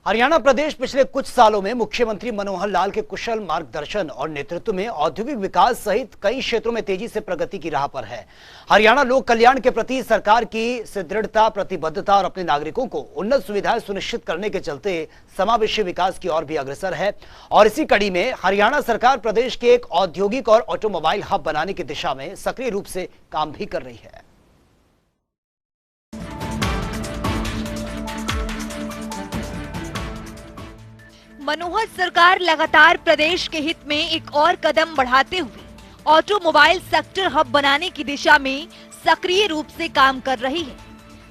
हरियाणा प्रदेश पिछले कुछ सालों में मुख्यमंत्री मनोहर लाल के कुशल मार्गदर्शन और नेतृत्व में औद्योगिक विकास सहित कई क्षेत्रों में तेजी से प्रगति की राह पर है। हरियाणा लोक कल्याण के प्रति सरकार की दृढ़ता, प्रतिबद्धता और अपने नागरिकों को उन्नत सुविधाएं सुनिश्चित करने के चलते समावेशी विकास की ओर भी अग्रसर है। और इसी कड़ी में हरियाणा सरकार प्रदेश के एक औद्योगिक और ऑटोमोबाइल हब बनाने की दिशा में सक्रिय रूप से काम भी कर रही है। मनोहर सरकार लगातार प्रदेश के हित में एक और कदम बढ़ाते हुए ऑटोमोबाइल सेक्टर हब बनाने की दिशा में सक्रिय रूप से काम कर रही है।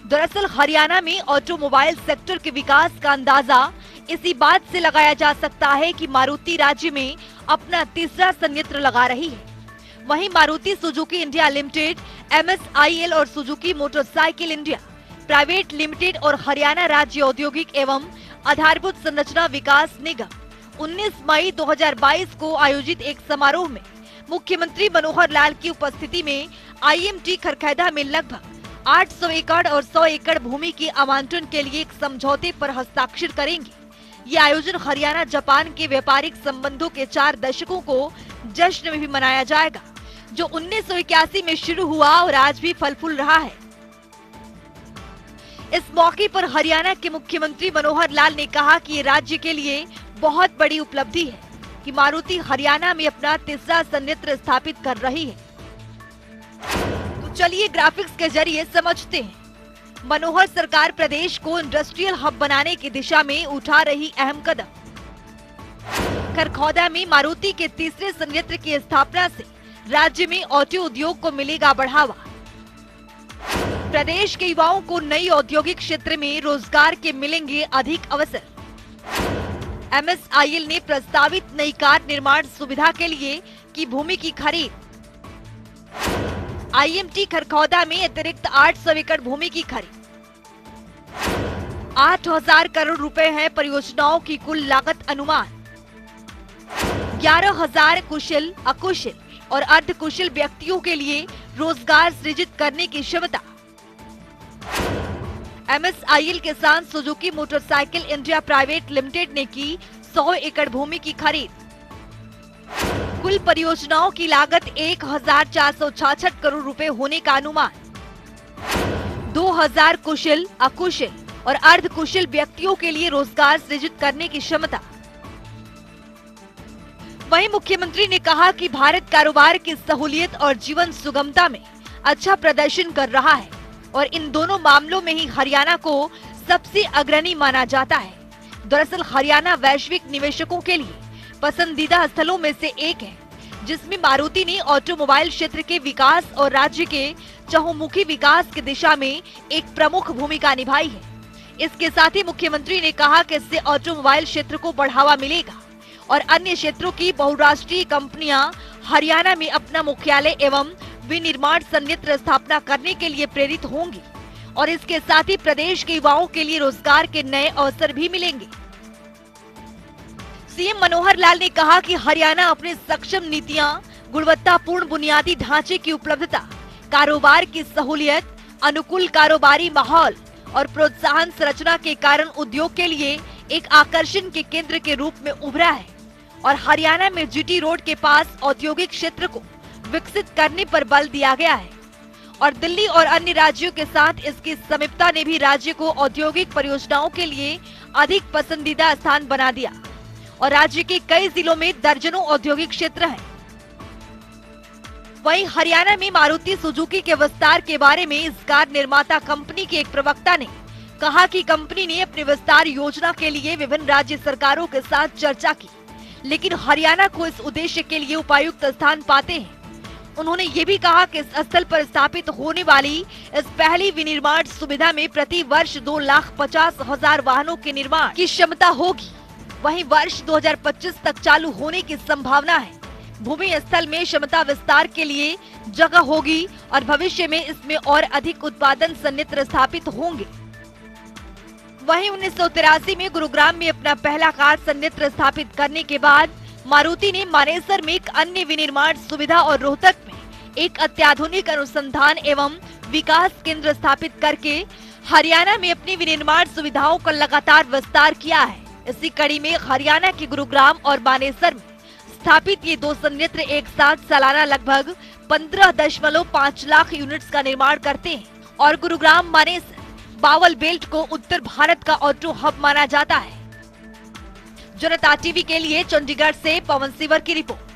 दरअसल हरियाणा में ऑटोमोबाइल सेक्टर के विकास का अंदाजा इसी बात से लगाया जा सकता है कि मारुति राज्य में अपना तीसरा संयंत्र लगा रही है। वहीं Maruti Suzuki India limited, MSIL और Suzuki motorcycle India private limited और हरियाणा राज्य औद्योगिक एवं आधारभूत संरचना विकास निगम 19 मई 2022 को आयोजित एक समारोह में मुख्यमंत्री मनोहर लाल की उपस्थिति में IMT खरखेदा में लगभग 800 एकड़ और 100 एकड़ भूमि के आवंटन के लिए एक समझौते पर हस्ताक्षर करेंगे। ये आयोजन हरियाणा जापान के व्यापारिक संबंधों के 4 दशकों को जश्न में भी मनाया जाएगा, जो 1981 में शुरू हुआ और आज भी फल फूल रहा है। इस मौके पर हरियाणा के मुख्यमंत्री मनोहर लाल ने कहा कि ये राज्य के लिए बहुत बड़ी उपलब्धि है कि मारुति हरियाणा में अपना तीसरा संयंत्र स्थापित कर रही है। तो चलिए ग्राफिक्स के जरिए समझते हैं मनोहर सरकार प्रदेश को इंडस्ट्रियल हब बनाने की दिशा में उठा रही अहम कदम। खरखेदा में मारुति के तीसरे संयंत्र की स्थापना से राज्य में ऑटो उद्योग को मिलेगा बढ़ावा। प्रदेश के युवाओं को नई औद्योगिक क्षेत्र में रोजगार के मिलेंगे अधिक अवसर। MSIL ने प्रस्तावित नई कार निर्माण सुविधा के लिए की भूमि की खरीद। IMT खरखेदा में अतिरिक्त 800 एकड़ भूमि की खरीद। 8000 करोड़ रुपए है परियोजनाओं की कुल लागत अनुमान। 11,000 कुशल, अकुशल और अर्धकुशल व्यक्तियों के लिए रोजगार सृजित करने की क्षमता। MSIL के साथ Suzuki motorcycle India private limited ने की 100 एकड़ भूमि की खरीद। कुल परियोजनाओं की लागत 1466 करोड़ रुपए होने का अनुमान। 2000 कुशल, अकुशल और अर्धकुशल व्यक्तियों के लिए रोजगार सृजित करने की क्षमता। वहीं मुख्यमंत्री ने कहा कि भारत कारोबार की सहूलियत और जीवन सुगमता में अच्छा प्रदर्शन कर रहा है और इन दोनों मामलों में ही हरियाणा को सबसे अग्रणी माना जाता है। दरअसल हरियाणा वैश्विक निवेशकों के लिए पसंदीदा स्थलों में से एक है, जिसमें मारुति ने ऑटोमोबाइल क्षेत्र के विकास और राज्य के चहुमुखी विकास की दिशा में एक प्रमुख भूमिका निभाई है। इसके साथ ही मुख्यमंत्री ने कहा कि इससे ऑटोमोबाइल क्षेत्र को बढ़ावा मिलेगा और अन्य क्षेत्रों की बहुराष्ट्रीय कंपनियां हरियाणा में अपना मुख्यालय एवं विनिर्माण संयंत्र स्थापना करने के लिए प्रेरित होंगी और इसके साथ ही प्रदेश के युवाओं के लिए रोजगार के नए अवसर भी मिलेंगे। सीएम मनोहर लाल ने कहा कि हरियाणा अपनी सक्षम नीतियां, गुणवत्तापूर्ण बुनियादी ढांचे की उपलब्धता, कारोबार की सहूलियत, अनुकूल कारोबारी माहौल और प्रोत्साहन संरचना के कारण उद्योग के लिए एक आकर्षण के केंद्र के रूप में उभरा है और हरियाणा में GT रोड के पास औद्योगिक क्षेत्र को विकसित करने पर बल दिया गया है और दिल्ली और अन्य राज्यों के साथ इसकी समीपता ने भी राज्य को औद्योगिक परियोजनाओं के लिए अधिक पसंदीदा स्थान बना दिया और राज्य के कई जिलों में दर्जनों औद्योगिक क्षेत्र हैं। वहीं हरियाणा में मारुति सुजुकी के विस्तार के बारे में इस कार निर्माता कंपनी के एक प्रवक्ता ने कहा कि कंपनी ने अपनी विस्तार योजना के लिए विभिन्न राज्य सरकारों के साथ चर्चा की, लेकिन हरियाणा को इस उद्देश्य के लिए उपयुक्त स्थान पाते हैं। उन्होंने ये भी कहा कि इस स्थल पर स्थापित होने वाली इस पहली विनिर्माण सुविधा में प्रति वर्ष 2,50,000 वाहनों के निर्माण की क्षमता होगी। वहीं वर्ष 2025 तक चालू होने की संभावना है। भूमि स्थल में क्षमता विस्तार के लिए जगह होगी और भविष्य में इसमें और अधिक उत्पादन संयंत्र स्थापित होंगे। वहीं 1983 में गुरुग्राम में अपना पहला कार संयंत्र स्थापित करने के बाद मारुति ने मानेसर में एक अन्य विनिर्माण सुविधा और रोहतक में एक अत्याधुनिक अनुसंधान एवं विकास केंद्र स्थापित करके हरियाणा में अपनी विनिर्माण सुविधाओं का लगातार विस्तार किया है। इसी कड़ी में हरियाणा के गुरुग्राम और बानेसर में स्थापित ये दो संयंत्र एक साथ सालाना लगभग 15.5 लाख यूनिट्स का निर्माण करते हैं और गुरुग्राम बानेसर बावल बेल्ट को उत्तर भारत का ऑटो हब माना जाता है। जनता टीवी के लिए चंडीगढ़ से पवन सिवर की रिपोर्ट।